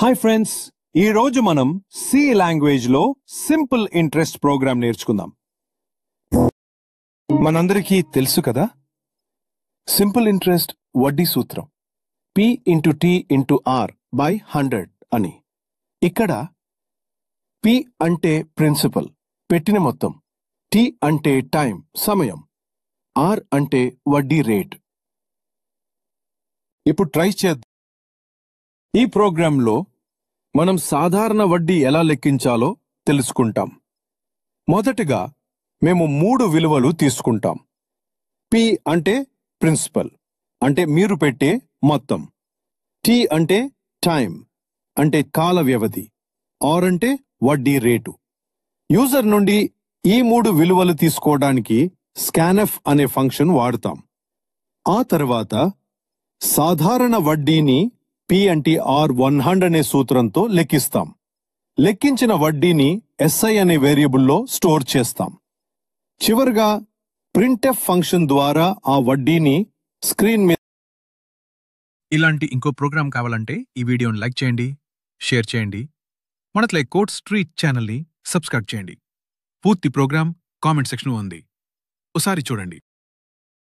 Hi friends, ఈ రోజు మనం సి లాంగ్వేజ్ లో సింపుల్ ఇంట్రెస్ట్ ప్రోగ్రామ్ నేర్చుకుందాం. మనందరికీ తెలుసు కదా, సింపుల్ ఇంట్రెస్ట్ వడ్డీ సూత్రం P into T into R by 100 అని. ఇక్కడ P అంటే ప్రిన్సిపల్, పెట్టిన మొత్తం, T అంటే టైం, సమయం, R అంటే వడ్డీ రేట్. ఇప్పుడు ట్రై చేద్దాం. ఈ ప్రోగ్రాంలో మనం సాధారణ వడ్డీ ఎలా లెక్కించాలో తెలుసుకుంటాం. మొదటగా మేము 3 విలువలు తీసుకుంటాం. P అంటే ప్రిన్సిపల్, అంటే మీరు పెట్టే మొత్తం. T అంటే టైం, అంటే కాల వ్యవధి. R అంటే వడ్డీ రేటు. యూజర్ నుండి ఈ 3 విలువలు తీసుకోవడానికి scanf అనే ఫంక్షన్ వాడుతాం. ఆ తర్వాత సాధారణ వడ్డీని P అంటే R100 అనే సూత్రంతో లెక్కిస్తాం. లెక్కించిన వడ్డీని SI అనే వేరియబుల్లో స్టోర్ చేస్తాం. చివరగా printf ఫంక్షన్ ద్వారా ఆ వడ్డీని స్క్రీన్ మీద. ఇలాంటి ఇంకో ప్రోగ్రామ్ కావాలంటే ఈ వీడియోని లైక్ చేయండి, షేర్ చేయండి. మనట్లే కోడ్ స్ట్రీట్ ఛానల్ని సబ్స్క్రైబ్ చేయండి. పూర్తి ప్రోగ్రామ్ కామెంట్ సెక్షన్ ఉంది, ఒకసారి చూడండి.